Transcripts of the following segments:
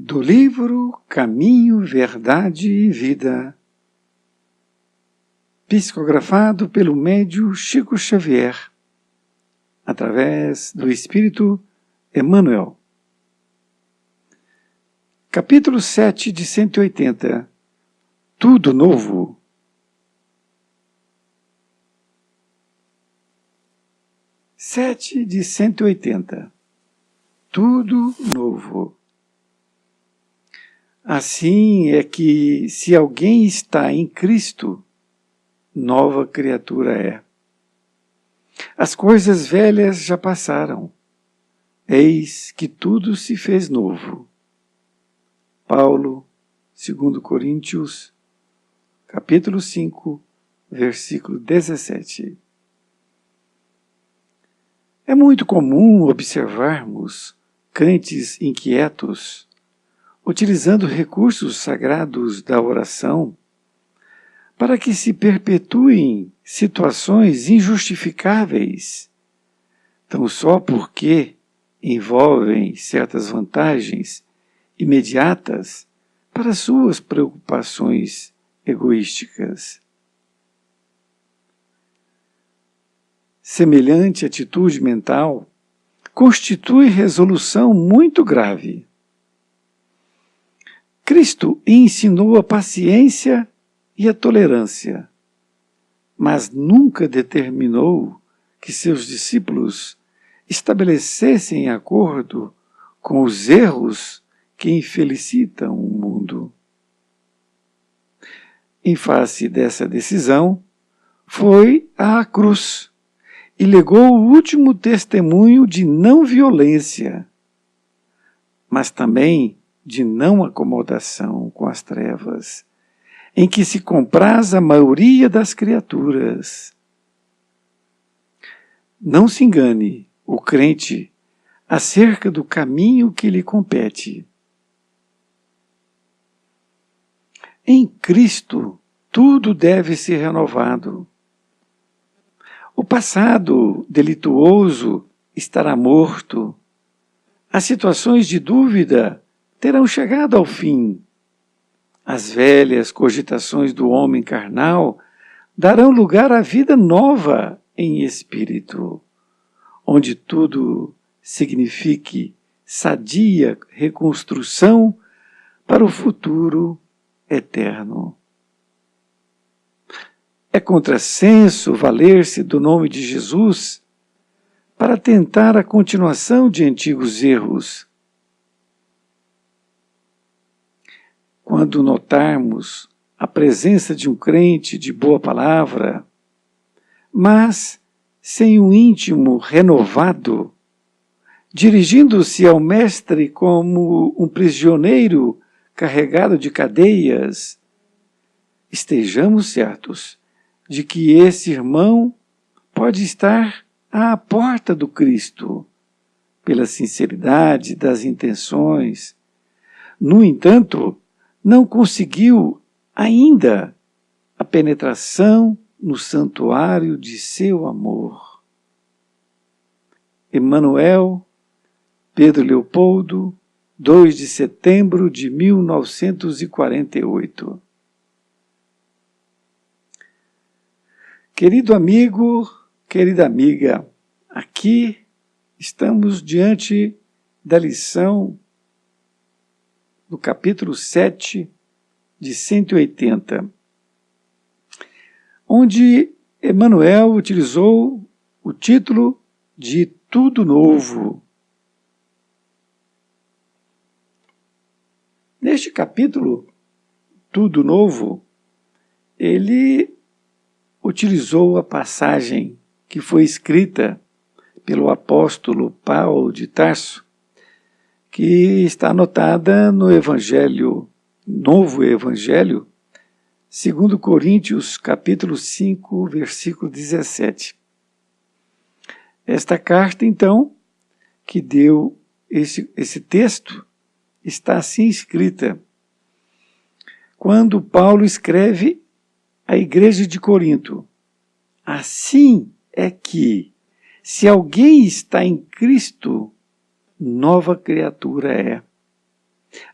Do livro Caminho, Verdade e Vida, psicografado pelo médium Chico Xavier, através do Espírito Emmanuel. Capítulo 7 de 180. Tudo novo. Sete de 180. Tudo novo. Assim é que, se alguém está em Cristo, nova criatura é. As coisas velhas já passaram, eis que tudo se fez novo. Paulo, 2 Coríntios, capítulo 5, versículo 17. É muito comum observarmos crentes inquietos, utilizando recursos sagrados da oração, para que se perpetuem situações injustificáveis, tão só porque envolvem certas vantagens imediatas para suas preocupações egoísticas. Semelhante atitude mental constitui resolução muito grave. Cristo ensinou a paciência e a tolerância, mas nunca determinou que seus discípulos estabelecessem acordo com os erros que infelicitam o mundo. Em face dessa decisão, foi à cruz e legou o último testemunho de não violência, mas também de não acomodação com as trevas, em que se compraz a maioria das criaturas. Não se engane o crente acerca do caminho que lhe compete. Em Cristo, tudo deve ser renovado. O passado delituoso estará morto. As situações de dúvida terão chegado ao fim. As velhas cogitações do homem carnal darão lugar à vida nova em espírito, onde tudo signifique sadia reconstrução para o futuro eterno. É contrassenso valer-se do nome de Jesus para tentar a continuação de antigos erros. Quando notarmos a presença de um crente de boa palavra, mas sem um íntimo renovado, dirigindo-se ao Mestre como um prisioneiro carregado de cadeias, estejamos certos de que esse irmão pode estar à porta do Cristo, pela sinceridade das intenções. No entanto, não conseguiu ainda a penetração no santuário de seu amor. Emmanuel, Pedro Leopoldo, 2 de setembro de 1948. Querido amigo, querida amiga, aqui estamos diante da lição do capítulo 7 de 180, onde Emmanuel utilizou o título de Tudo Novo. Neste capítulo, Tudo Novo, ele utilizou a passagem que foi escrita pelo apóstolo Paulo de Tarso, que está anotada no Evangelho, Novo Evangelho, 2 Coríntios, capítulo 5, versículo 17. Esta carta, então, que deu esse texto, está assim escrita. Quando Paulo escreve à igreja de Corinto: assim é que, se alguém está em Cristo, nova criatura é.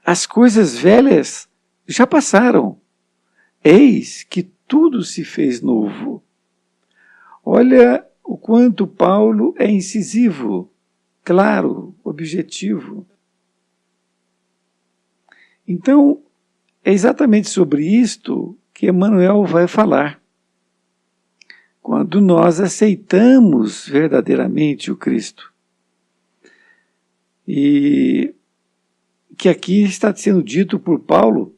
As coisas velhas já passaram. Eis que tudo se fez novo. Olha o quanto Paulo é incisivo, claro, objetivo. Então, é exatamente sobre isto que Emmanuel vai falar. Quando nós aceitamos verdadeiramente o Cristo. E que aqui está sendo dito por Paulo,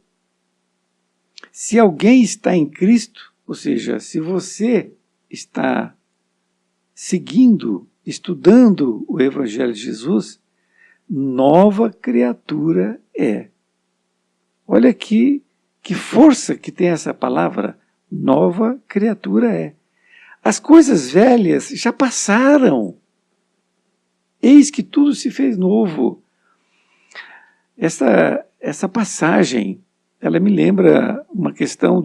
se alguém está em Cristo, ou seja, se você está seguindo, estudando o Evangelho de Jesus, nova criatura é. Olha aqui que força que tem essa palavra, nova criatura é. As coisas velhas já passaram. Eis que tudo se fez novo. Essa passagem, ela me lembra uma questão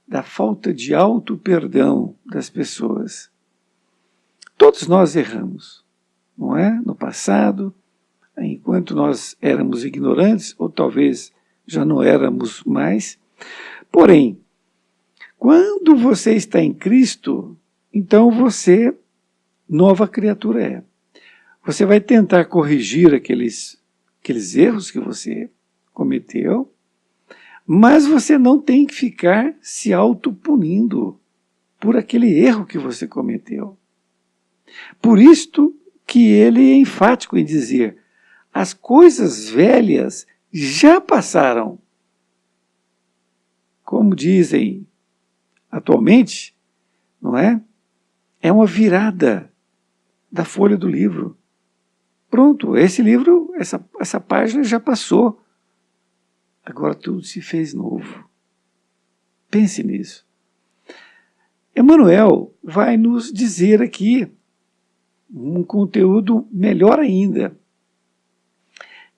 da falta de auto-perdão das pessoas. Todos nós erramos, não é? No passado, enquanto nós éramos ignorantes, ou talvez já não éramos mais. Porém, quando você está em Cristo, então você, nova criatura é. Você vai tentar corrigir aqueles erros que você cometeu, mas você não tem que ficar se autopunindo por aquele erro que você cometeu. Por isto que ele é enfático em dizer, as coisas velhas já passaram. Como dizem atualmente, não é? É uma virada da folha do livro. Pronto, esse livro, essa página já passou. Agora tudo se fez novo. Pense nisso. Emmanuel vai nos dizer aqui um conteúdo melhor ainda.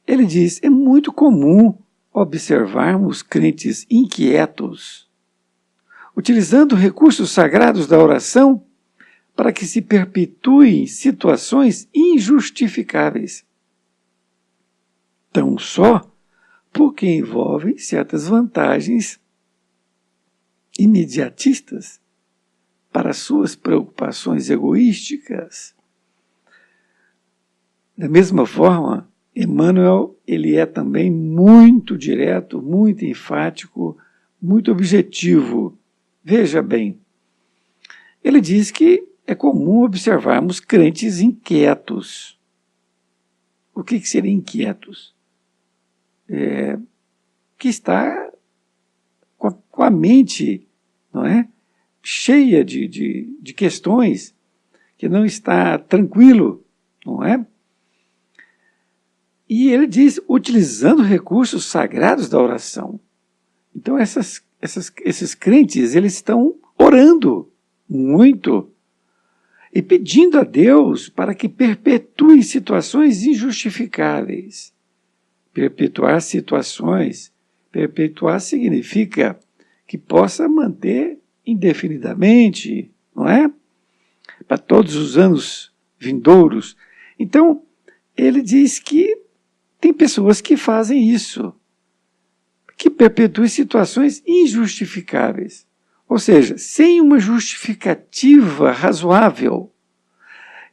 Ele diz, é muito comum observarmos crentes inquietos, utilizando recursos sagrados da oração para que se perpetuem situações injustificáveis. Tão só porque envolvem certas vantagens imediatistas para suas preocupações egoísticas. Da mesma forma, Emmanuel ele é também muito direto, muito enfático, muito objetivo. Veja bem, ele diz que é comum observarmos crentes inquietos. O que seria inquietos? Que está com a mente, não é, cheia de questões, que não está tranquilo, não é? E ele diz, utilizando recursos sagrados da oração. Então esses crentes, eles estão orando muito e pedindo a Deus para que perpetue situações injustificáveis. Perpetuar situações, perpetuar significa que possa manter indefinidamente, não é? Para todos os anos vindouros. Então, ele diz que tem pessoas que fazem isso, que perpetuam situações injustificáveis. Ou seja, sem uma justificativa razoável.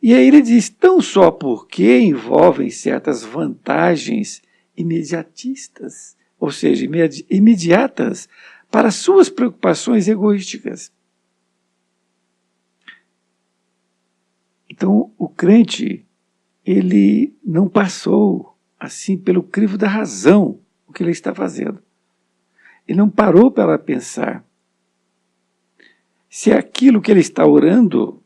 E aí ele diz, tão só porque envolvem certas vantagens imediatistas, ou seja, imediatas, para suas preocupações egoísticas. Então, o crente, ele não passou assim pelo crivo da razão o que ele está fazendo. Ele não parou para pensar se aquilo que ele está orando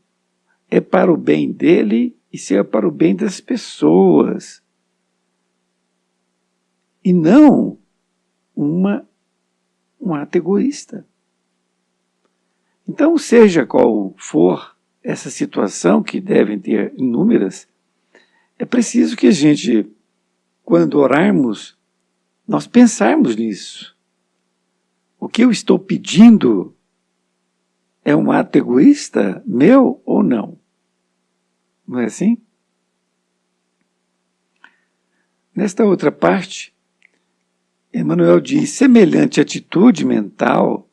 é para o bem dele e se é para o bem das pessoas. E não um ato egoísta. Então, seja qual for essa situação, que devem ter inúmeras, é preciso que a gente, quando orarmos, nós pensarmos nisso. O que eu estou pedindo é um ato egoísta meu ou não? Não é assim? Nesta outra parte, Emmanuel diz: semelhante atitude mental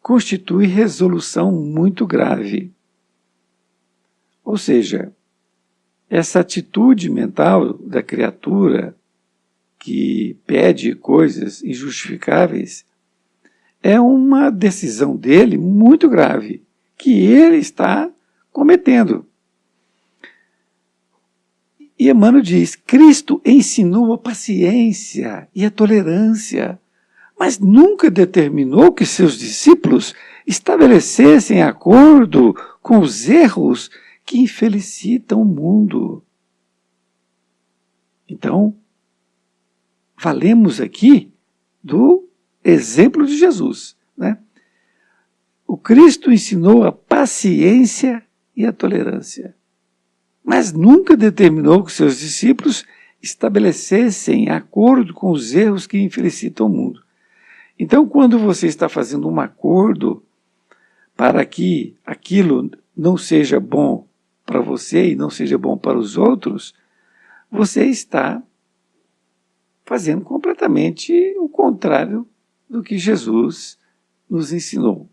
constitui resolução muito grave. Ou seja, essa atitude mental da criatura que pede coisas injustificáveis é uma decisão dele muito grave, que ele está cometendo. E Emmanuel diz: Cristo ensinou a paciência e a tolerância, mas nunca determinou que seus discípulos estabelecessem acordo com os erros que infelicitam o mundo. Então, falemos aqui do exemplo de Jesus, né? O Cristo ensinou a paciência e a tolerância, mas nunca determinou que seus discípulos estabelecessem acordo com os erros que infelicitam o mundo. Então, quando você está fazendo um acordo para que aquilo não seja bom para você e não seja bom para os outros, você está fazendo completamente o contrário do que Jesus nos ensinou.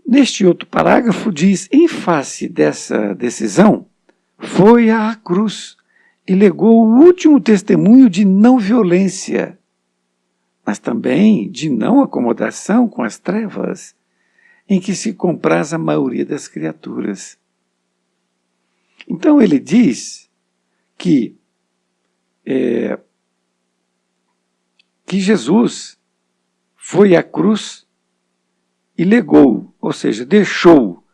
Neste outro parágrafo diz: em face dessa decisão, foi à cruz e legou o último testemunho de não violência, mas também de não acomodação com as trevas, em que se compraz a maioria das criaturas. Então ele diz que Jesus foi à cruz e legou, ou seja, deixou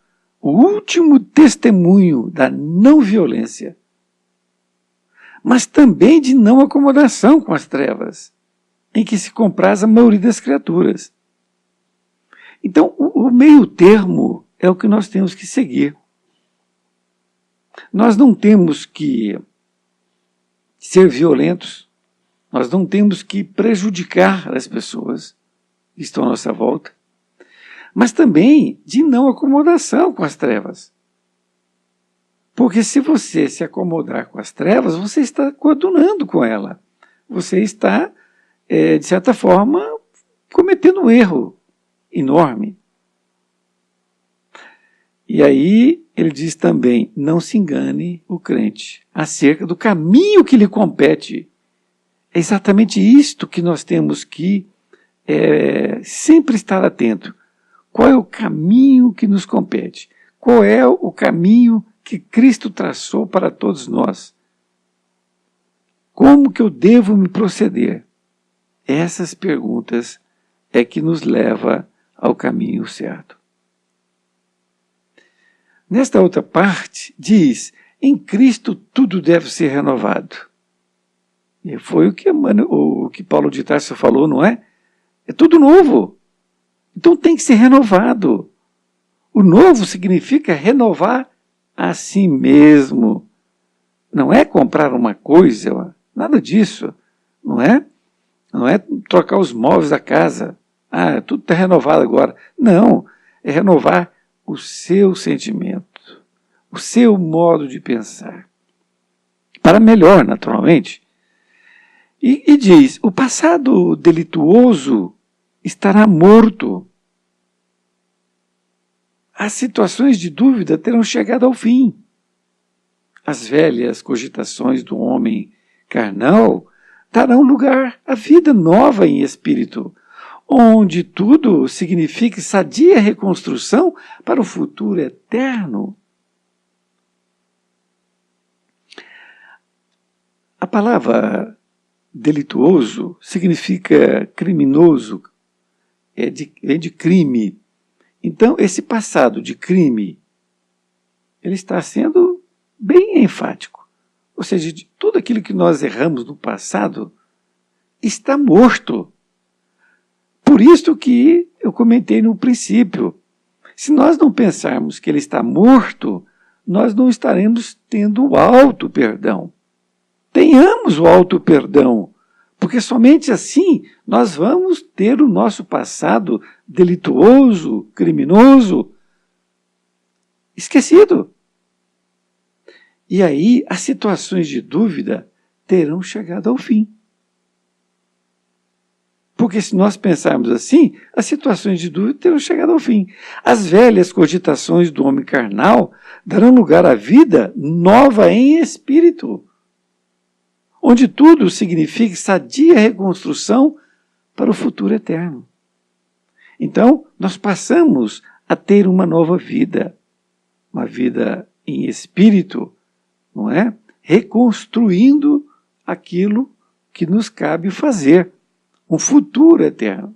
o último testemunho da não violência, mas também de não acomodação com as trevas, em que se compraz a maioria das criaturas. Então, o meio termo é o que nós temos que seguir. Nós não temos que ser violentos, nós não temos que prejudicar as pessoas que estão à nossa volta, mas também de não acomodação com as trevas. Porque se você se acomodar com as trevas, você está coadunando com ela. Você está, de certa forma, cometendo um erro enorme. E aí ele diz também: não se engane o crente acerca do caminho que lhe compete. É exatamente isto que nós temos que sempre estar atento. Qual é o caminho que nos compete? Qual é o caminho que Cristo traçou para todos nós? Como que eu devo me proceder? Essas perguntas é que nos leva ao caminho certo. Nesta outra parte, diz: em Cristo tudo deve ser renovado. E foi o que Paulo de Tarso falou, não é? É tudo novo. Então tem que ser renovado. O novo significa renovar a si mesmo. Não é comprar uma coisa, nada disso. Não é trocar os móveis da casa. Tudo está renovado agora. Não, é renovar o seu sentimento, o seu modo de pensar. Para melhor, naturalmente. E diz: o passado delituoso estará morto. As situações de dúvida terão chegado ao fim. As velhas cogitações do homem carnal darão lugar à vida nova em espírito, onde tudo significa sadia reconstrução para o futuro eterno. A palavra delituoso significa criminoso, vem de crime. Então, esse passado de crime, ele está sendo bem enfático. Ou seja, de tudo aquilo que nós erramos no passado está morto. Por isso que eu comentei no princípio. Se nós não pensarmos que ele está morto, nós não estaremos tendo o auto-perdão. Tenhamos o auto-perdão, porque somente assim nós vamos ter o nosso passado delituoso, criminoso, esquecido. E aí as situações de dúvida terão chegado ao fim. Porque se nós pensarmos assim, as situações de dúvida terão chegado ao fim. As velhas cogitações do homem carnal darão lugar à vida nova em espírito, onde tudo significa sadia reconstrução para o futuro eterno. Então, nós passamos a ter uma nova vida, uma vida em espírito, não é? Reconstruindo aquilo que nos cabe fazer, um futuro eterno.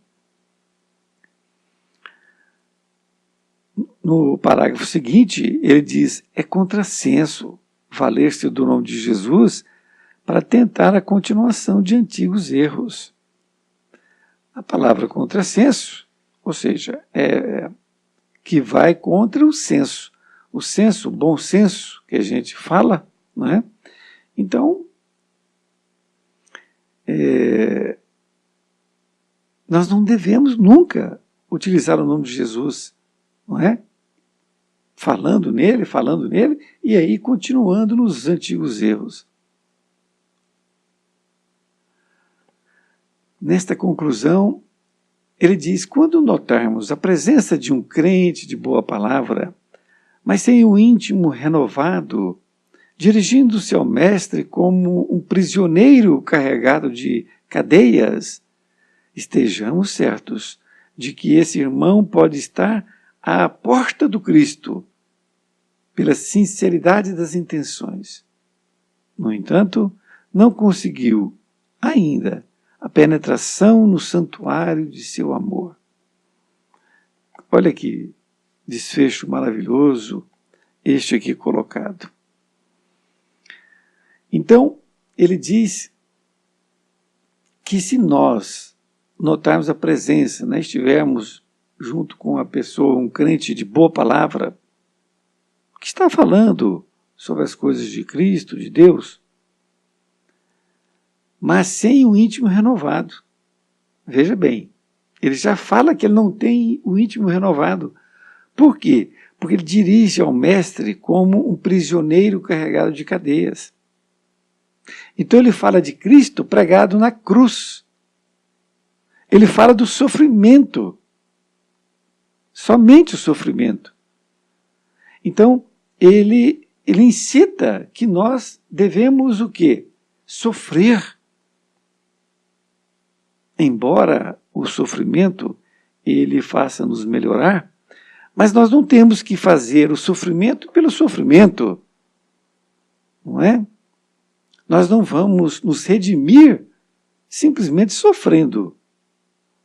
No parágrafo seguinte, ele diz, é contrassenso valer-se do nome de Jesus para tentar a continuação de antigos erros. A palavra contrassenso, ou seja, que vai contra o senso, o bom senso que a gente fala, não é? Então, nós não devemos nunca utilizar o nome de Jesus, não é? Falando nele, e aí continuando nos antigos erros. Nesta conclusão, ele diz, quando notarmos a presença de um crente de boa palavra, mas sem o íntimo renovado, dirigindo-se ao mestre como um prisioneiro carregado de cadeias, estejamos certos de que esse irmão pode estar à porta do Cristo, pela sinceridade das intenções. No entanto, não conseguiu ainda a penetração no santuário de seu amor. Olha que desfecho maravilhoso este aqui colocado. Então, ele diz que se nós notarmos a presença, né, estivermos junto com a pessoa, um crente de boa palavra, que está falando sobre as coisas de Cristo, de Deus, mas sem o íntimo renovado. Veja bem, ele já fala que ele não tem o íntimo renovado. Por quê? Porque ele dirige ao mestre como um prisioneiro carregado de cadeias. Então ele fala de Cristo pregado na cruz. Ele fala do sofrimento. Somente o sofrimento. Então, ele incita que nós devemos o quê? Sofrer. Embora o sofrimento ele faça nos melhorar, mas nós não temos que fazer o sofrimento pelo sofrimento. Não é? Nós não vamos nos redimir simplesmente sofrendo.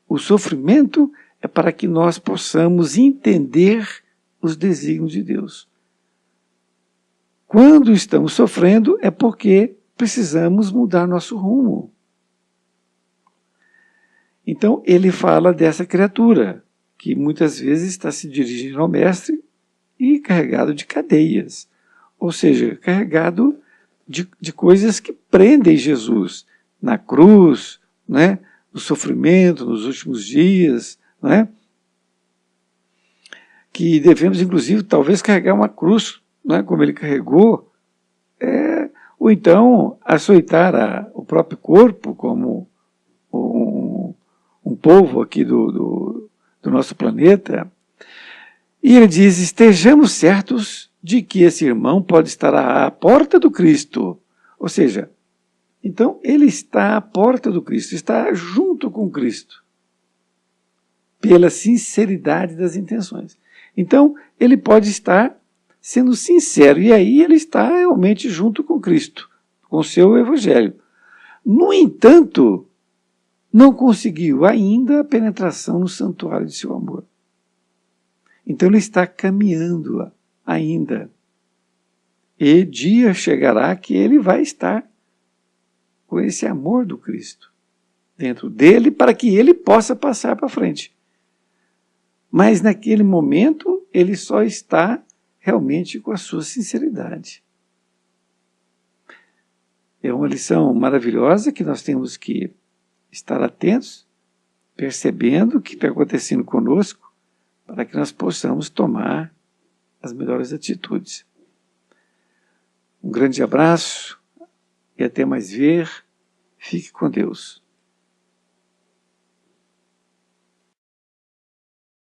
O sofrimento é para que nós possamos entender os desígnios de Deus. Quando estamos sofrendo é porque precisamos mudar nosso rumo. Então ele fala dessa criatura, que muitas vezes está se dirigindo ao mestre e carregado de cadeias, ou seja, carregado de coisas que prendem Jesus na cruz, né, no sofrimento, nos últimos dias, né, que devemos, inclusive, talvez carregar uma cruz, né, como ele carregou, ou então açoitar o próprio corpo, como um povo aqui do nosso planeta. E ele diz, estejamos certos de que esse irmão pode estar à porta do Cristo. Ou seja, então ele está à porta do Cristo, está junto com Cristo, pela sinceridade das intenções. Então ele pode estar sendo sincero, e aí ele está realmente junto com Cristo, com o seu Evangelho. No entanto, não conseguiu ainda a penetração no santuário de seu amor. Então ele está caminhando ainda. E dia chegará que ele vai estar com esse amor do Cristo dentro dele, para que ele possa passar para frente. Mas naquele momento ele só está realmente com a sua sinceridade. É uma lição maravilhosa que nós temos que estar atentos, percebendo o que está acontecendo conosco, para que nós possamos tomar as melhores atitudes. Um grande abraço, e até mais ver. Fique com Deus.